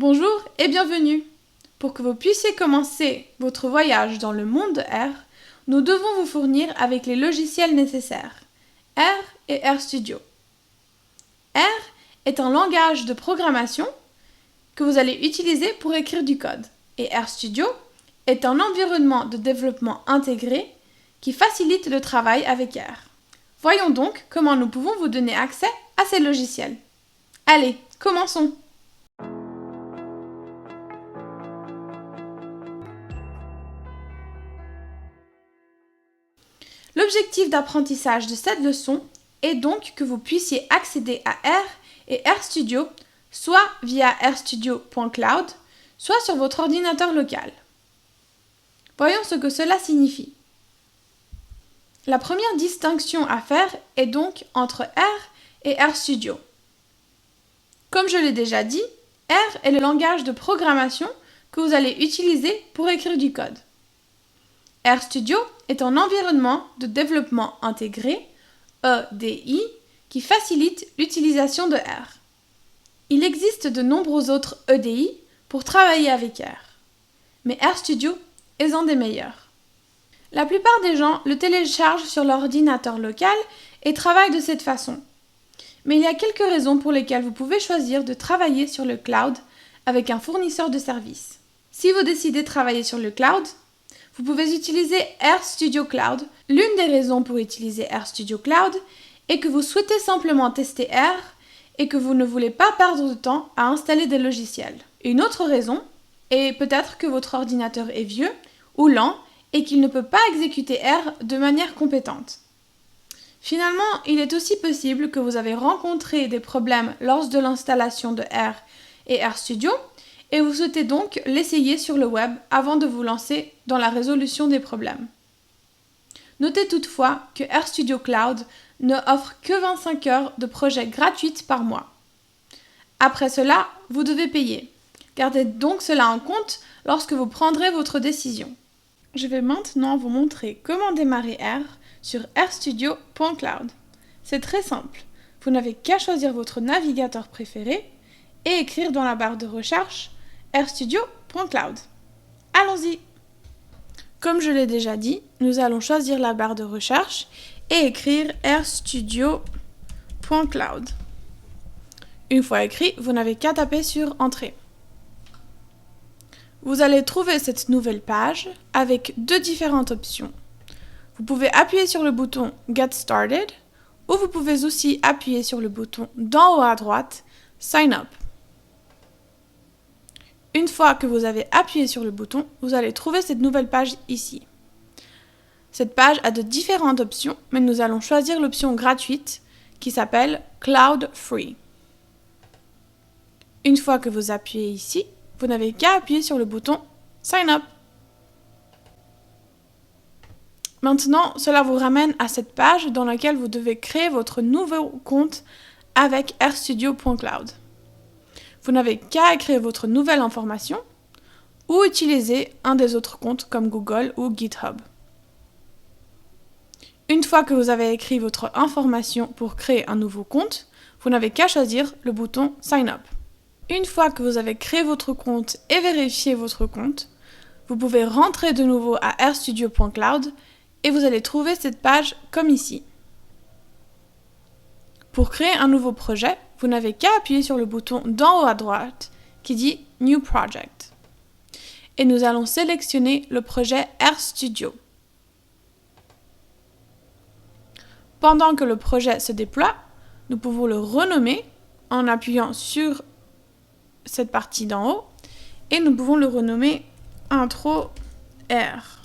Bonjour et bienvenue. Pour que vous puissiez commencer votre voyage dans le monde de R, nous devons vous fournir avec les logiciels nécessaires, R et RStudio. R est un langage de programmation que vous allez utiliser pour écrire du code, et RStudio est un environnement de développement intégré qui facilite le travail avec R. Voyons donc comment nous pouvons vous donner accès à ces logiciels. Allez, commençons! L'objectif d'apprentissage de cette leçon est donc que vous puissiez accéder à R et RStudio soit via rstudio.cloud, soit sur votre ordinateur local. Voyons ce que cela signifie. La première distinction à faire est donc entre R et RStudio. Comme je l'ai déjà dit, R est le langage de programmation que vous allez utiliser pour écrire du code. RStudio est un environnement de développement intégré, EDI, qui facilite l'utilisation de R. Il existe de nombreux autres EDI pour travailler avec R, mais RStudio est un des meilleurs. La plupart des gens le téléchargent sur leur ordinateur local et travaillent de cette façon. Mais il y a quelques raisons pour lesquelles vous pouvez choisir de travailler sur le cloud avec un fournisseur de services. Si vous décidez de travailler sur le cloud, vous pouvez utiliser RStudio Cloud. L'une des raisons pour utiliser RStudio Cloud est que vous souhaitez simplement tester R et que vous ne voulez pas perdre de temps à installer des logiciels. Une autre raison est peut-être que votre ordinateur est vieux ou lent et qu'il ne peut pas exécuter R de manière compétente. Finalement, il est aussi possible que vous avez rencontré des problèmes lors de l'installation de R et RStudio et vous souhaitez donc l'essayer sur le web avant de vous lancer dans la résolution des problèmes. Notez toutefois que RStudio Cloud ne offre que 25 heures de projet gratuites par mois. Après cela, vous devez payer. Gardez donc cela en compte lorsque vous prendrez votre décision. Je vais maintenant vous montrer comment démarrer R sur rstudio.cloud. C'est très simple. Vous n'avez qu'à choisir votre navigateur préféré et écrire dans la barre de recherche rstudio.cloud. Allons-y! Comme je l'ai déjà dit, nous allons choisir la barre de recherche et écrire rstudio.cloud. Une fois écrit, vous n'avez qu'à taper sur Entrée. Vous allez trouver cette nouvelle page avec deux différentes options. Vous pouvez appuyer sur le bouton Get Started ou vous pouvez aussi appuyer sur le bouton d'en haut à droite Sign Up. Une fois que vous avez appuyé sur le bouton, vous allez trouver cette nouvelle page ici. Cette page a de différentes options, mais nous allons choisir l'option gratuite qui s'appelle Cloud Free. Une fois que vous appuyez ici, vous n'avez qu'à appuyer sur le bouton Sign Up. Maintenant, cela vous ramène à cette page dans laquelle vous devez créer votre nouveau compte avec rstudio.cloud. Vous n'avez qu'à écrire votre nouvelle information ou utiliser un des autres comptes comme Google ou GitHub. Une fois que vous avez écrit votre information pour créer un nouveau compte, vous n'avez qu'à choisir le bouton Sign Up. Une fois que vous avez créé votre compte et vérifié votre compte, vous pouvez rentrer de nouveau à rstudio.cloud et vous allez trouver cette page comme ici. Pour créer un nouveau projet, vous n'avez qu'à appuyer sur le bouton d'en haut à droite qui dit New Project. Et nous allons sélectionner le projet RStudio. Pendant que le projet se déploie, nous pouvons le renommer en appuyant sur cette partie d'en haut et nous pouvons le renommer Intro R.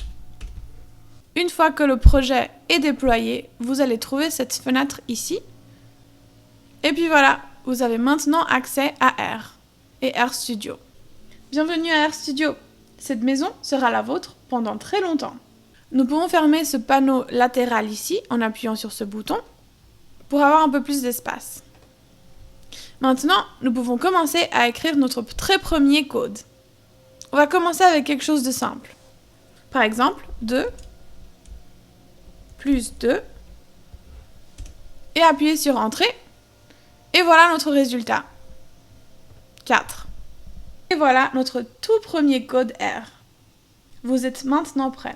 Une fois que le projet est déployé, vous allez trouver cette fenêtre ici. Et puis voilà, vous avez maintenant accès à R et RStudio. Bienvenue à RStudio. Cette maison sera la vôtre pendant très longtemps. Nous pouvons fermer ce panneau latéral ici en appuyant sur ce bouton pour avoir un peu plus d'espace. Maintenant, nous pouvons commencer à écrire notre très premier code. On va commencer avec quelque chose de simple. Par exemple, 2 plus 2 et appuyer sur Entrée. Et voilà notre résultat. 4. Et Et voilà notre tout premier code R. Vous êtes maintenant prêt.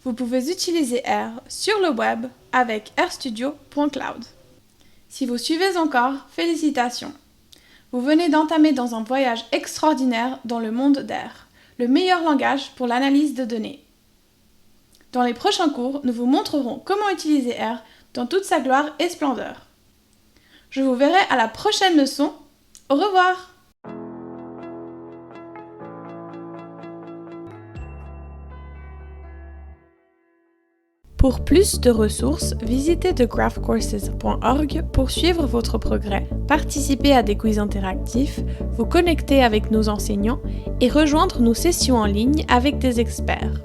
Vous pouvez utiliser R sur le web avec rstudio.cloud. Si vous suivez encore, félicitations. Vous venez d'entamer dans un voyage extraordinaire dans le monde d'R, le meilleur langage pour l'analyse de données. Dans les prochains cours, nous vous montrerons comment utiliser R dans toute sa gloire et splendeur. Je vous verrai à la prochaine leçon. Au revoir! Pour plus de ressources, visitez thegraphcourses.org pour suivre votre progrès, participer à des quiz interactifs, vous connecter avec nos enseignants et rejoindre nos sessions en ligne avec des experts.